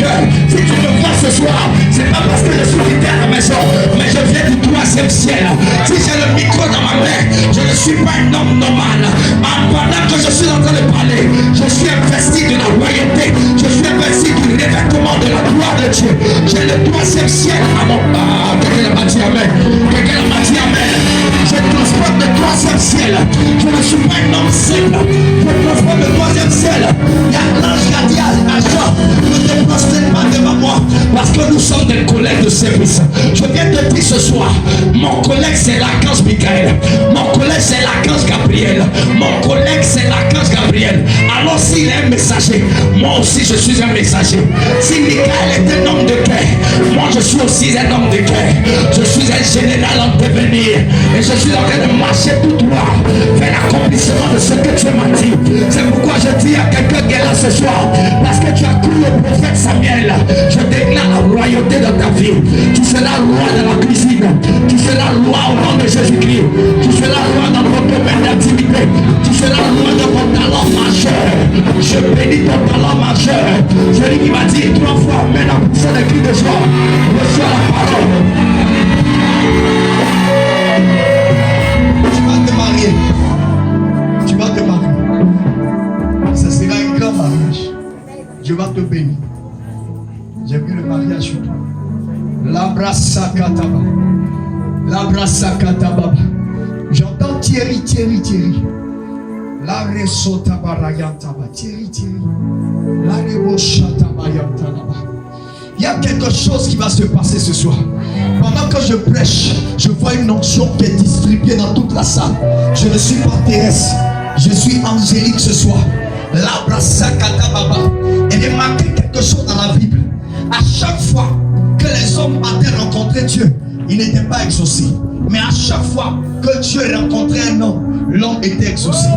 cœur. Si tu me vois ce soir, c'est pas parce que je suis quitté à la maison, mais je viens du troisième ciel. Si j'ai le micro dans ma main, je ne suis pas un homme normal. Pendant que je suis en train de parler, je suis investi de la royauté, je suis investi du revêtement de la gloire de Dieu. J'ai le troisième ciel à mon bas. Quelqu'un m'a dit amen. Quelqu'un m'a dit amen. Je transporte le troisième ciel. Je ne suis pas un homme simple. Je transporte le troisième ciel. Il y a l'ange qui a dit à Jean, ne te prosterne pas devant moi, parce que nous sommes des collègues de service. Je viens te dire ce soir, mon collègue c'est l'archange Michael, mon collègue c'est l'archange Gabriel, mon collègue c'est l'archange Gabriel. Alors s'il est un messager, moi aussi je suis un messager. Si Michael est un homme de guerre, moi je suis aussi un homme de guerre. Je suis un général en devenir et je suis en train de marcher tout droit vers l'accomplissement de ce que tu m'as dit. C'est pourquoi je dis à quelqu'un qui est là ce soir, parce que tu as cru au prophète Samuel, je déclare la royauté dans ta vie. Tu seras roi dans la cuisine, tu seras roi au nom de Jésus-Christ, tu seras roi dans votre domaine d'activité, tu seras roi dans votre talent majeur. Je bénis ton talent majeur. Celui qui m'a dit 3 fois maintenant, c'est le cri de joie. Reçois la parole. Tu vas te marier. Tu vas te marier. Ça sera un grand mariage. Dieu va te bénir. J'ai vu le mariage sur toi. L'abrasakataba. L'abrasakataba. J'entends Thierry. La resotaba rayantaba. Thierry. La reboshataba yantanaba. Il y a quelque chose qui va se passer ce soir. Pendant que je prêche, je vois une onction qui est distribuée dans toute la salle. Je ne suis pas Thérèse, je suis angélique ce soir. L'abrasakatababa. Il est marqué quelque chose dans la Bible. À chaque fois que les hommes avaient rencontré Dieu, il n'était pas exaucé. Mais à chaque fois que Dieu rencontrait un homme, l'homme était exaucé.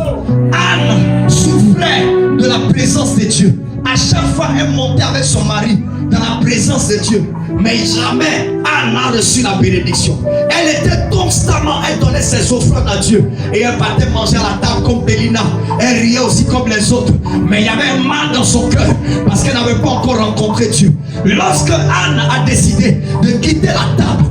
Anne souffrait de la présence de Dieu. À chaque fois, elle montait avec son mari dans la présence de Dieu. Mais jamais Anne n'a reçu la bénédiction. Elle était constamment, elle donnait ses offrandes à Dieu. Et elle partait manger à la table comme Bélina. Elle riait aussi comme les autres. Mais il y avait un mal dans son cœur parce qu'elle n'avait pas encore rencontré Dieu. Lorsque Anne a décidé de quitter la table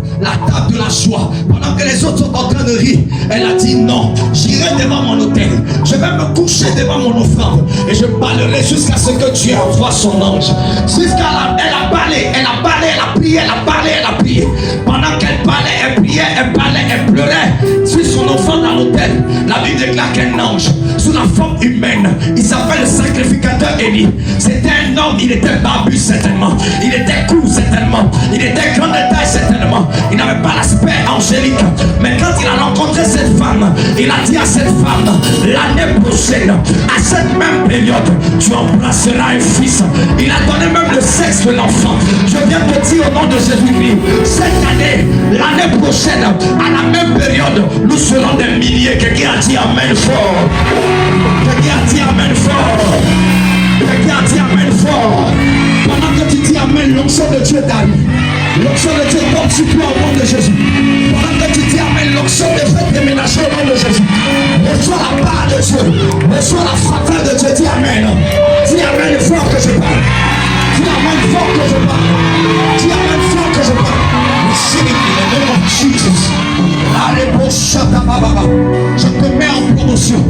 de la joie, pendant que les autres sont en train de rire, elle a dit non, j'irai devant mon autel, je vais me coucher devant mon offrande et je parlerai jusqu'à ce que Dieu envoie son ange. Jusqu'à elle a parlé, elle a prié, elle a parlé, elle a prié. Pendant qu'elle parlait, elle priait, elle parlait, elle pleurait sur son offrande dans l'autel. La Bible déclare qu'un ange sous la forme humaine, il s'appelle le sacrificateur Élie. C'était un homme, il était barbu certainement, il était court certainement, il était grand de taille certainement. Il n'avait pas l'aspect angélique. Mais quand il a rencontré cette femme, il a dit à cette femme, l'année prochaine, à cette même période, tu embrasseras un fils. Il a donné même le sexe de l'enfant. Je viens te dire au nom de Jésus-Christ, cette année, l'année prochaine, à la même période, nous serons des milliers. Quelqu'un a dit amen fort. Quelqu'un a dit amen fort. Quelqu'un a dit amen fort. Pendant que tu dis amen, l'onction de Dieu t'arrive. L'onction de Dieu tombe sur toi au nom de Jésus. Pendant que tu dis amen, l'onction de Dieu déménager au nom de Jésus. Reçois la part de Dieu. Reçois la faveur de Dieu. Dis amen. Dis amen fort que je parle. Dis amen fort que je parle. Dis amen fort que je parle. Receive it in the name of Jesus. Je te mets en promotion.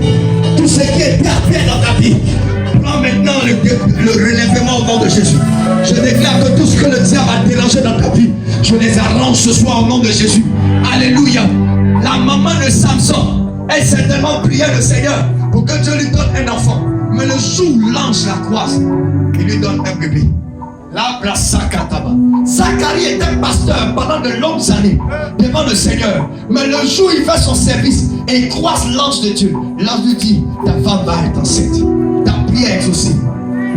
Tout ce qui est perdu dans ta vie, prends maintenant le relèvement au nom de Jésus. Je déclare que tout ce que le diable a dérangé dans ta vie, je les arrange ce soir au nom de Jésus. Alléluia. La maman de Samson, elle certainement priait le Seigneur pour que Dieu lui donne un enfant. Mais le jour où l'ange la croise, il lui donne un bébé. Zacharie était pasteur pendant de longues années devant le Seigneur. Mais le jour où il fait son service et il croise l'ange de Dieu, l'ange lui dit, ta femme va être enceinte. Ta prière est exaucée.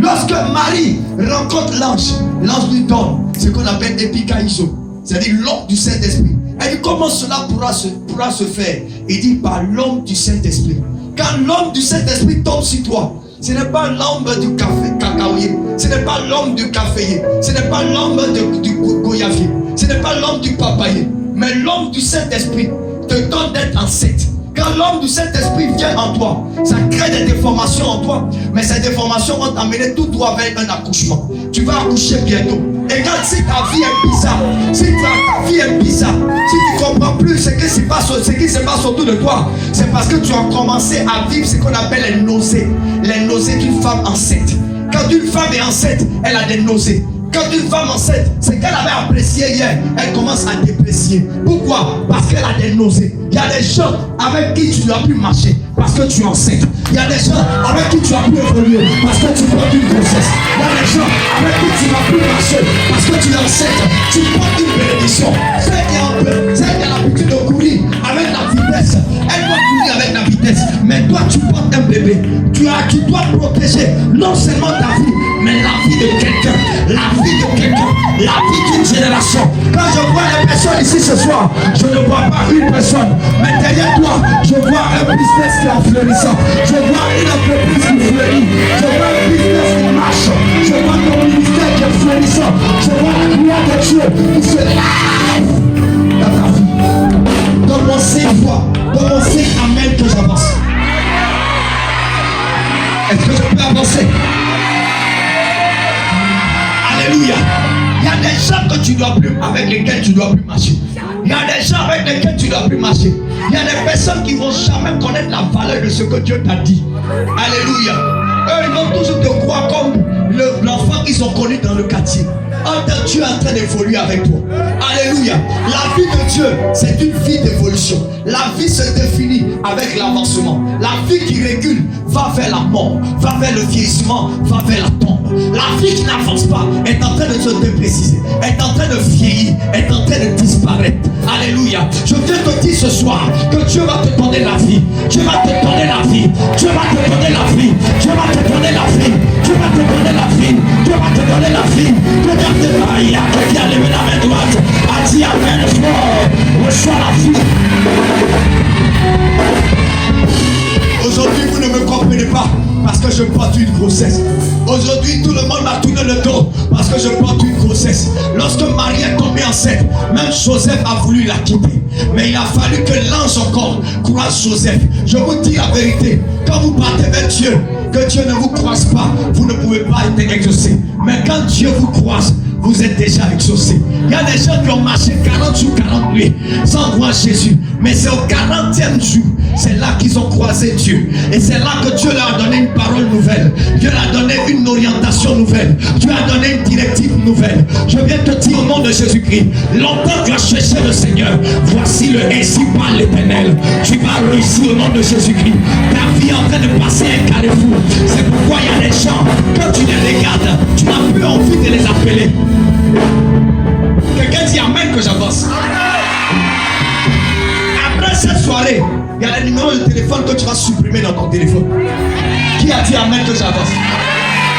Lorsque Marie rencontre l'ange, l'ange lui donne ce qu'on appelle épikaïso, c'est-à-dire l'homme du Saint-Esprit. Elle dit comment cela pourra se faire? Il dit par l'homme du Saint-Esprit. Quand l'homme du Saint-Esprit tombe sur toi, ce n'est pas l'homme du cacaoyer, ce n'est pas l'homme du caféier, ce n'est pas l'homme du goyavier, ce n'est pas l'homme du papayer, mais l'homme du Saint-Esprit te donne d'être enceinte. Quand l'homme du Saint-Esprit vient en toi, ça crée des déformations en toi. Mais ces déformations vont t'amener tout droit vers un accouchement. Tu vas accoucher bientôt. Et quand si ta vie est bizarre, si ta vie est bizarre, si tu ne comprends plus ce qui se passe autour de toi, c'est parce que tu as commencé à vivre ce qu'on appelle les nausées. Les nausées d'une femme enceinte. Quand une femme est enceinte, elle a des nausées. Quand une femme enceinte, ce qu'elle avait apprécié hier, elle commence à déprécier. Pourquoi? Parce qu'elle a des nausées. Il y a des gens avec qui tu ne dois plus marcher parce que tu es enceinte. Il y a des gens avec qui tu as pu évoluer parce que tu portes une grossesse. Il y a des gens avec qui tu ne vas plus marcher parce que tu es enceinte. Tu portes une bénédiction. Celle qui a l'habitude de courir avec la vitesse, elle doit courir avec la vitesse. Mais toi, tu portes un bébé. Tu dois protéger non seulement ta vie, mais la vie de quelqu'un. La vie de quelqu'un. La vie d'une génération. Quand je vois les personnes ici ce soir, je ne vois pas une personne. Mais derrière toi, je vois un business qui est en florissant. Je vois une entreprise qui fleurit. Je vois un business qui marche. Je vois ton ministère qui est florissant. Je vois la gloire de Dieu qui se lève dans ta vie. Donne-moi 5 fois. Donne-moi 5 amen que j'avance. Est-ce que je peux avancer? Alléluia. Il y a des gens que tu dois plus, avec lesquels tu dois plus marcher. Il y a des gens avec lesquels tu dois plus marcher. Il y a des personnes qui vont jamais connaître la valeur de ce que Dieu t'a dit. Alléluia. Eux, ils vont toujours te croire comme l'enfant qu'ils ont connu dans le quartier. Tu es en train d'évoluer avec toi. Alléluia. La vie de Dieu, c'est une vie d'évolution. La vie se définit avec l'avancement. La vie qui recule va vers la mort, va vers le vieillissement, va vers la tombe. La vie qui n'avance pas est en train de se dépréciser, est en train de vieillir, est en train de disparaître. Alléluia. Je viens te dire ce soir que Dieu va te donner la vie. Dieu va te donner la vie. Dieu va te donner la vie. Dieu va te donner la vie. Dieu va te donner la vie. Dieu va te donner la vie. Il y a quelqu'un qui a levé la main droite, a dit amen fort, reçois la vie. Aujourd'hui, vous ne me comprenez pas parce que je porte une grossesse. Aujourd'hui, tout le monde m'a tourné le dos parce que je porte une grossesse. Lorsque Marie est tombée enceinte, même Joseph a voulu la quitter. Mais il a fallu que l'ange encore croise Joseph. Je vous dis la vérité, quand vous partez vers Dieu, que Dieu ne vous croise pas, vous ne pouvez pas être exaucé. Mais quand Dieu vous croise, vous êtes déjà exaucé. Il y a des gens qui ont marché 40 jours, 40 nuits sans voir Jésus. Mais c'est au 40e jour, c'est là qu'ils ont croisé Dieu. Et c'est là que Dieu leur a donné une parole nouvelle. Dieu leur a donné une orientation nouvelle. Dieu a donné une directive nouvelle. Je viens te dire au nom de Jésus-Christ, longtemps tu as cherché le Seigneur. Voici le ainsi par l'Éternel. Tu vas réussir au nom de Jésus-Christ. Ta vie est en train de passer un carrefour. C'est pourquoi il y a des gens, quand tu les regardes, tu n'as plus envie de les appeler. Quelqu'un dit amen que j'avance. Après cette soirée, il y a le numéro de téléphone que tu vas supprimer dans ton téléphone. Qui a dit amen que j'avance?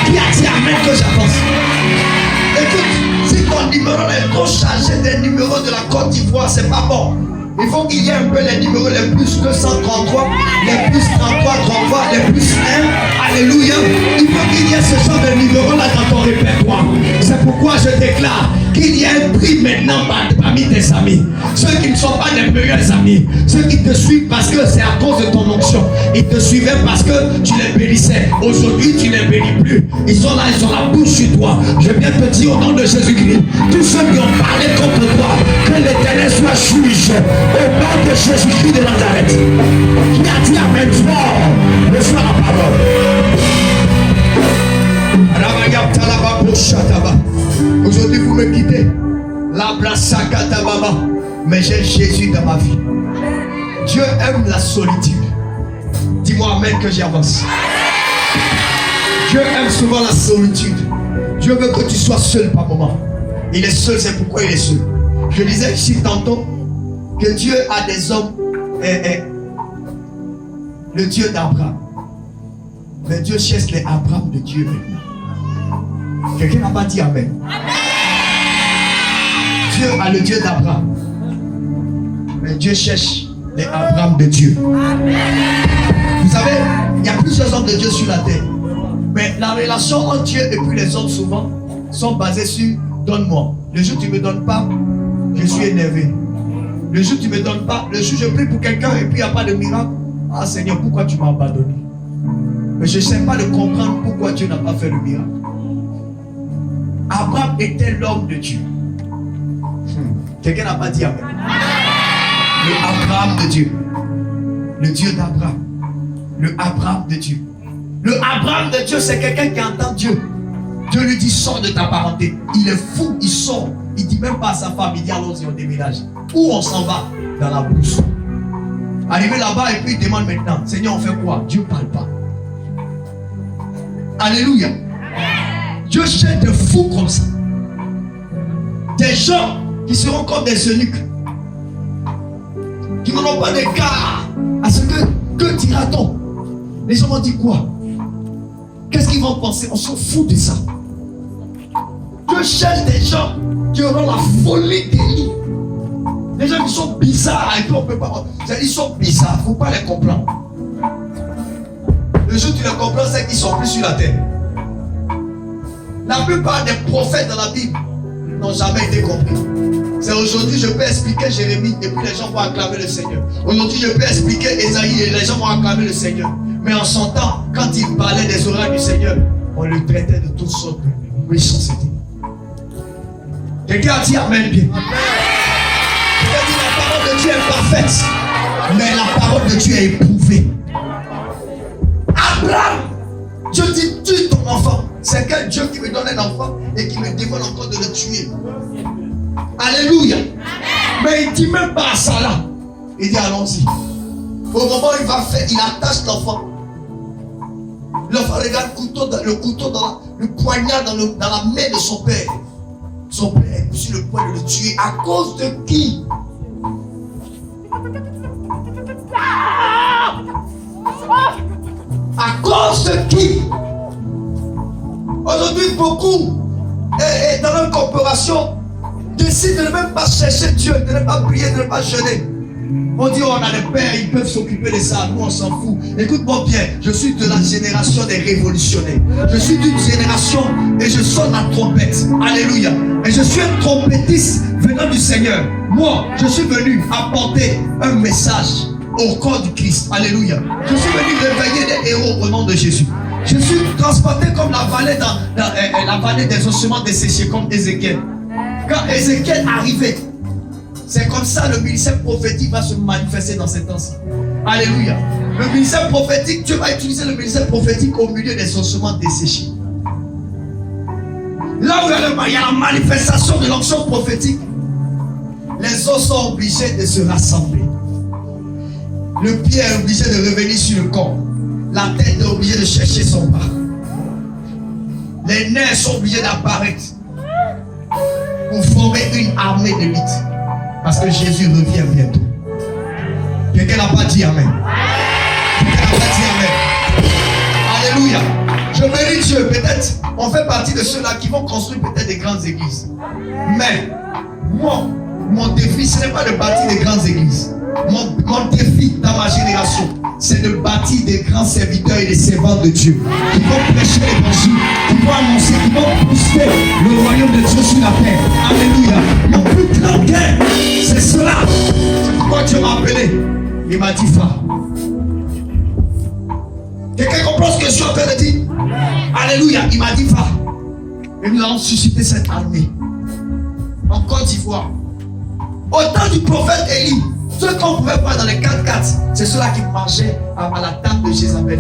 Qui a dit amen que j'avance? Écoute, si ton numéro est trop chargé des numéros de la Côte d'Ivoire, c'est pas bon. Il faut qu'il y ait un peu les numéros les plus que 133, les plus 33, 33, les plus 1. Alléluia. Il faut qu'il y ait ce genre de numéros-là dans ton répertoire. C'est pourquoi je déclare qu'il y a un prix maintenant parmi tes amis. Ceux qui ne sont pas les meilleurs amis. Ceux qui te suivent parce que c'est à cause de ton onction. Ils te suivaient parce que tu les bénissais. Aujourd'hui, tu ne les bénis plus. Ils sont là, ils ont la bouche sur toi. Je viens te dire au nom de Jésus-Christ, tous ceux qui ont parlé contre toi, que l'Éternel soit juge. Au nom de Jésus-Christ de Nazareth, qui a dit amen fort, reçois la parole. Aujourd'hui vous me quittez, mais j'ai Jésus dans ma vie. Dieu aime la solitude. Dis-moi amen que j'avance. Dieu aime souvent la solitude. Dieu veut que tu sois seul par moment. Il est seul, c'est pourquoi il est seul. Je disais ici tantôt que Dieu a des hommes, le Dieu d'Abraham. Mais Dieu cherche les Abraham de Dieu maintenant. Quelqu'un n'a pas dit amen. Dieu a le Dieu d'Abraham. Mais Dieu cherche les Abraham de Dieu. Vous savez, il y a plusieurs hommes de Dieu sur la terre. Mais la relation entre Dieu et puis les hommes souvent sont basées sur donne-moi. Le jour où tu ne me donnes pas, je suis énervé. Le jour où tu ne me donnes pas, le jour où je prie pour quelqu'un et puis il n'y a pas de miracle, Ah Seigneur, pourquoi tu m'as abandonné? Mais je ne sais pas de comprendre pourquoi Dieu n'a pas fait le miracle. Abraham était l'homme de Dieu. Quelqu'un n'a pas dit Amen. Le Abraham de Dieu. Le Dieu d'Abraham. Le Abraham de Dieu. Le Abraham de Dieu, c'est quelqu'un qui entend Dieu. Dieu lui dit, sors de ta parenté. Il est fou, il sort. Il ne dit même pas à sa femme, il dit, allons-y, on déménage. Où on s'en va? Dans la brousse. Arrivé là-bas et puis il demande maintenant, Seigneur, on fait quoi? Dieu ne parle pas. Alléluia. Dieu cherche des fous comme ça. Des gens qui seront comme des eunuques. Qui n'auront pas d'égard à ce que dira-t-on? Les gens vont dire quoi? Qu'est-ce qu'ils vont penser? On s'en fout de ça. Dieu cherche des gens qui auront la folie d'Élie. Des gens qui sont bizarres et puis on peut pas. Ils sont bizarres, il ne faut pas les comprendre. Le jour où tu les comprends, c'est qu'ils sont plus sur la terre. La plupart des prophètes dans la Bible n'ont jamais été compris. C'est aujourd'hui je peux expliquer Jérémie et puis les gens vont acclamer le Seigneur. Aujourd'hui je peux expliquer Ésaïe et les gens vont acclamer le Seigneur. Mais en son temps, quand il parlait des oracles du Seigneur, on le traitait de toutes sortes de méchanceté. Quelqu'un a dit Amen bien. Quelqu'un dit la parole de Dieu est parfaite, mais la parole de Dieu est éprouvée. Abraham, Dieu dit tue ton enfant. C'est quel Dieu qui me donne un enfant et qui me demande encore de le tuer? Alléluia. Amen. Mais il ne dit même pas à ça là. Il dit allons-y. Au moment où il va faire, il attache l'enfant. L'enfant regarde le couteau dans le poignard dans la main de son père. Son père est sur le point de le tuer. À cause de qui? À cause de qui? Aujourd'hui, beaucoup, dans leur corporation, décident de ne même pas chercher Dieu, de ne pas prier, de ne pas jeûner. On dit, oh, on a des pères, ils peuvent s'occuper de ça, nous on s'en fout. Écoute-moi bien, je suis de la génération des révolutionnaires. Je suis d'une génération et je sonne la trompette. Alléluia. Et je suis un trompettiste venant du Seigneur. Moi, je suis venu apporter un message au corps du Christ. Alléluia. Je suis venu réveiller des héros au nom de Jésus. Je suis transporté comme la vallée, la vallée des ossements desséchés, comme Ézéchiel. Quand Ézéchiel arrivait, c'est comme ça le ministère prophétique va se manifester dans ces temps-ci. Alléluia. Le ministère prophétique, Dieu va utiliser le ministère prophétique au milieu des ossements desséchés. Là où il y a la manifestation de l'onction prophétique, les os sont obligés de se rassembler. Le pied est obligé de revenir sur le corps. La tête est obligée de chercher son bas. Les nerfs sont obligés d'apparaître pour former une armée d'élite. Parce que Jésus revient bientôt. Quelqu'un n'a pas dit Amen. Quelqu'un n'a pas dit Amen. Alléluia. Je bénis Dieu. Peut-être on fait partie de ceux-là qui vont construire peut-être des grandes églises. Mais mon défi, ce n'est pas de bâtir des grandes églises. Mon défi dans ma génération, c'est de bâtir des grands serviteurs et des servantes de Dieu qui vont prêcher l'évangile, qui vont annoncer, qui vont pousser le royaume de Dieu sur la terre. Alléluia. Mon plus grand gain, c'est cela. C'est pourquoi Dieu m'a appelé. Il m'a dit va. Quelqu'un comprend ce que je suis en train de dire? Alléluia. Il m'a dit va. Et nous allons susciter cette armée en Côte d'Ivoire. Au temps du prophète Élie, ceux qu'on pouvait voir dans les 4x4, c'est ceux-là qui marchaient à la table de Jézabel.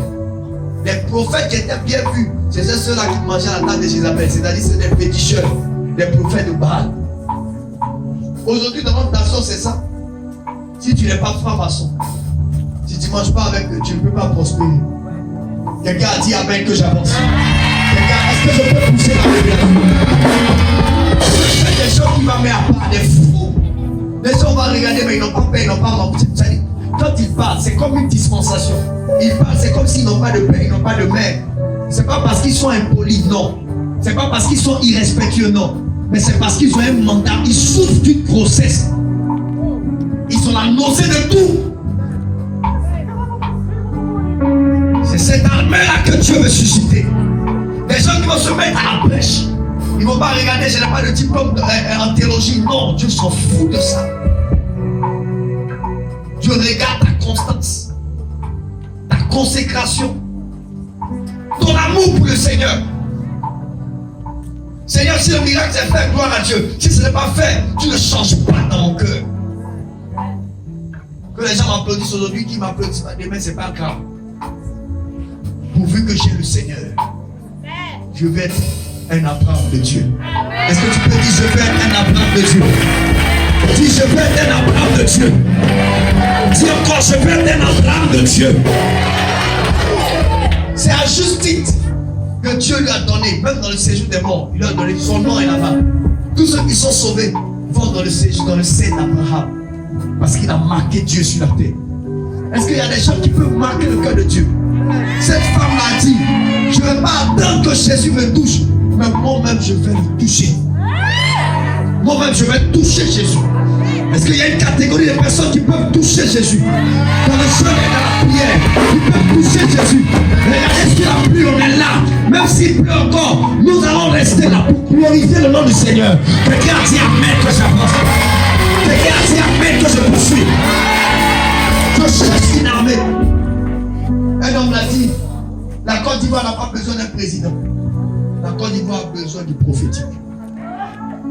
Les prophètes qui étaient bien vus, c'est ceux-là qui mangeaient à la table de Jézabel. C'est-à-dire c'est des féticheurs, des prophètes de Baal. Aujourd'hui, dans notre nation, c'est ça. Si tu n'es pas franc-maçon, si tu ne manges pas avec eux, tu ne peux pas prospérer. Quelqu'un a dit Amen que j'avance. Est-ce que je peux pousser la révélation? Il y a des gens qui m'ont mis à part, des fous. Les gens vont regarder, mais ils n'ont pas peur, ils n'ont pas mort. Quand ils parlent, c'est comme une dispensation. Ils parlent, c'est comme s'ils n'ont pas de père, ils n'ont pas de mère. C'est pas parce qu'ils sont impolis, non. C'est pas parce qu'ils sont irrespectueux, non. Mais c'est parce qu'ils ont un mandat. Ils souffrent d'une grossesse. Ils ont la nausée de tout. C'est cette armée-là que Dieu veut susciter. Les gens qui vont se mettre à la brèche. Ils ne vont pas regarder, je n'ai pas de diplôme en théologie. Non, Dieu s'en fout de ça. Dieu regarde ta constance. consécration, ton amour pour le Seigneur. Seigneur, si le miracle est fait, gloire à Dieu. Si ce n'est pas fait, tu ne changes pas dans mon cœur. Que les gens m'applaudissent aujourd'hui, qui m'applaudissent demain, c'est pas grave. Pourvu que j'ai le Seigneur, je vais être un Abraham de Dieu. Est-ce que tu peux dire, je vais être un Abraham de Dieu? Dis, je vais être un Abraham de Dieu. Dis encore, je vais être un Abraham de Dieu. C'est à juste titre que Dieu lui a donné, même dans le séjour des morts, il lui a donné son nom est là-bas. Tous ceux qui sont sauvés vont dans le séjour, dans le sein d'Abraham. Parce qu'il a marqué Dieu sur la terre. Est-ce qu'il y a des gens qui peuvent marquer le cœur de Dieu? Cette femme m'a dit, je ne vais pas attendre que Jésus me touche, mais moi-même je vais le toucher. Moi-même je vais toucher Jésus. Est-ce qu'il y a une catégorie de personnes qui peuvent toucher Jésus? Dans le jeûne et dans la prière, qui peuvent toucher Jésus. Regardez ce qu'il a plu, on est là. Même s'il pleut encore, nous allons rester là pour glorifier le nom du Seigneur. Quelqu'un a dit amen que j'avance. Quelqu'un a dit amen que je poursuis. Je cherche une armée. Un homme l'a dit, la Côte d'Ivoire n'a pas besoin d'un président. La Côte d'Ivoire a besoin du prophétique.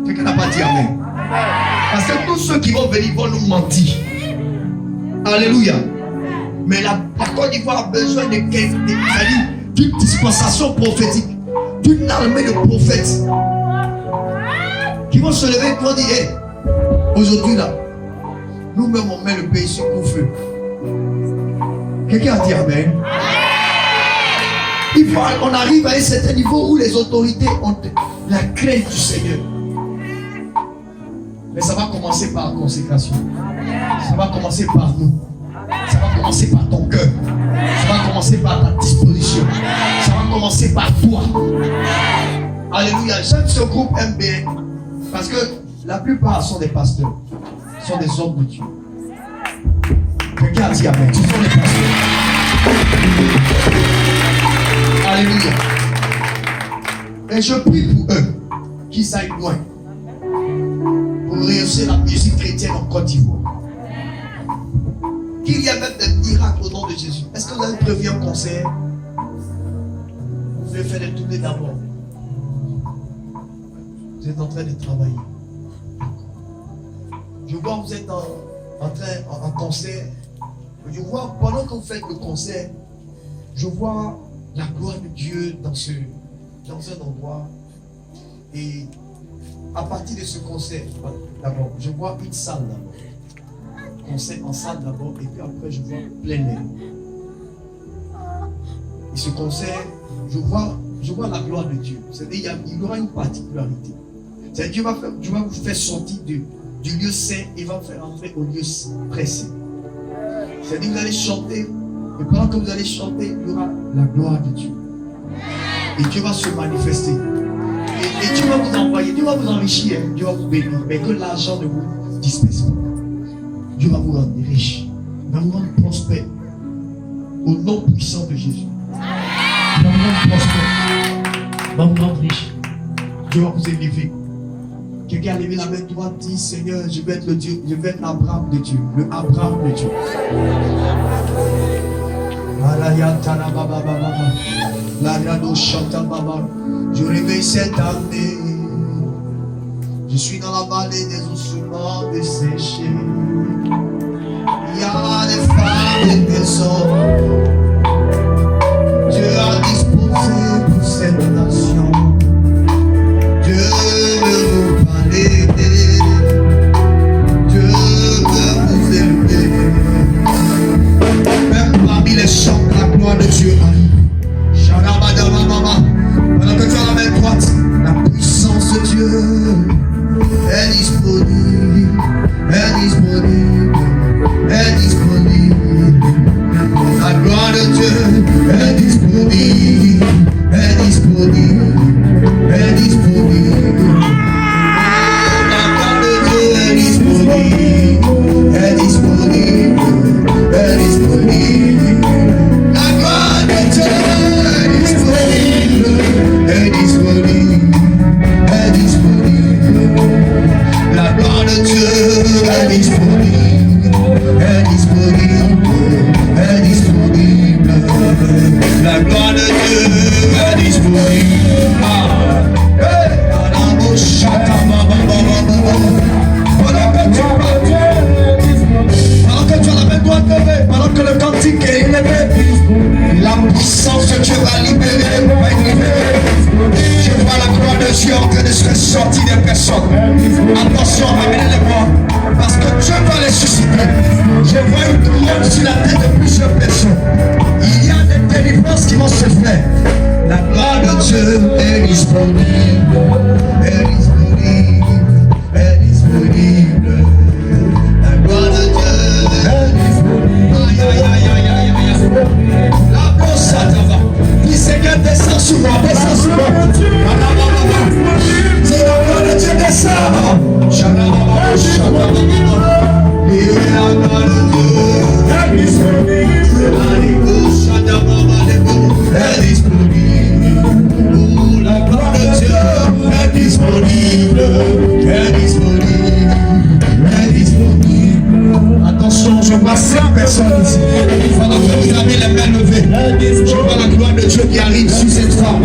Quelqu'un n'a pas dit amen. Parce que tous ceux qui vont venir vont nous mentir. Alléluia. Mais la Côte d'Ivoire a besoin d'une dispensation prophétique, d'une armée de prophètes qui vont se lever et vont dire hey, aujourd'hui là, nous-mêmes on met le pays sur coup-feu. Quelqu'un a dit amen. On arrive à un certain niveau où les autorités ont la crainte du Seigneur. Mais ça va commencer par la consécration. Ça va commencer par nous. Ça va commencer par ton cœur. Ça va commencer par ta disposition. Ça va commencer par toi. Alléluia. J'aime ce groupe MBN parce que la plupart sont des pasteurs. Sont des hommes de Dieu. Quelqu'un a dit amen. Ce sont des pasteurs. Alléluia. Et je prie pour eux qu'ils aillent loin pour réussir la musique chrétienne en Côte d'Ivoire. Qu'il y a même des miracles au nom de Jésus. Est-ce que vous avez prévu un concert? Vous pouvez faire des tournées d'abord. Vous êtes en train de travailler. Je vois que vous êtes en concert. Je vois, pendant que vous faites le concert, je vois la gloire de Dieu dans un endroit. Et à partir de ce concert, d'abord, je vois une salle d'abord. Concert en salle d'abord, et puis après je vois plein air. Et ce concert, je vois la gloire de Dieu. C'est-à-dire, il y aura une particularité. C'est-à-dire, Dieu va vous faire sortir du lieu saint et va vous faire entrer au lieu très saint. C'est-à-dire, vous allez chanter, et pendant que vous allez chanter, il y aura la gloire de Dieu. Et Dieu va se manifester. Et Dieu va vous envoyer, Dieu va vous enrichir, Dieu va vous bénir, mais que l'argent ne vous disperse pas. Dieu va vous rendre riche, il va vous rendre prospère. Au nom puissant de Jésus. Il va vous rendre prospère. Il va vous rendre riche. Dieu va vous élever. Quelqu'un a levé la main droite, dit Seigneur, je vais être le Dieu, je vais être l'Abraham de Dieu, le Abraham de Dieu. Je réveille cette année. Je suis dans la vallée des ossements desséchés. Il y a des femmes et des hommes. Dieu a disposé pour cette nation. Dieu veut vous parler. Dieu veut vous élever. Même parmi les chants, la gloire de Dieu arrive. Pendant que tu as la main droite, la puissance de Dieu est disponible, est disponible, est disponible. La gloire de Dieu est disponible, est disponible. train de se faire sortir des personnes. Attention, amenez-les-moi. Parce que Dieu va les susciter. Je vois une couronne sur la tête de plusieurs personnes. Il y a des délivrances qui vont se faire. La gloire de Dieu est disponible. Elle est disponible. Elle est disponible. La gloire de Dieu est disponible. Aïe, aïe, aïe, aïe, aïe, aïe. La brosse à tabac. Dis Seigneur, descends sur moi, descends sur moi. Si la gloire de Dieu descend. Et la gloire de Dieu est disponible. Elle est disponible. Oh, la gloire de Dieu est disponible. Elle est disponible. Elle est disponible. Attention, je vois 5 personnes ici. Pendant que vous avez les mains levées, je vois la gloire de Dieu qui arrive sur cette femme.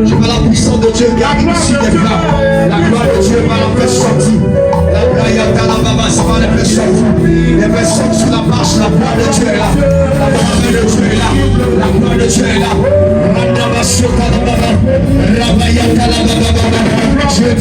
Je vois la puissance de Dieu qui arrive sur des femmes. La gloire de Dieu va la faire sortir. La gloire de Dieu va la faire sortir. Les personnes sur la marche, la gloire de Dieu est là. La gloire de Dieu est là. La gloire de Dieu est là. Je veux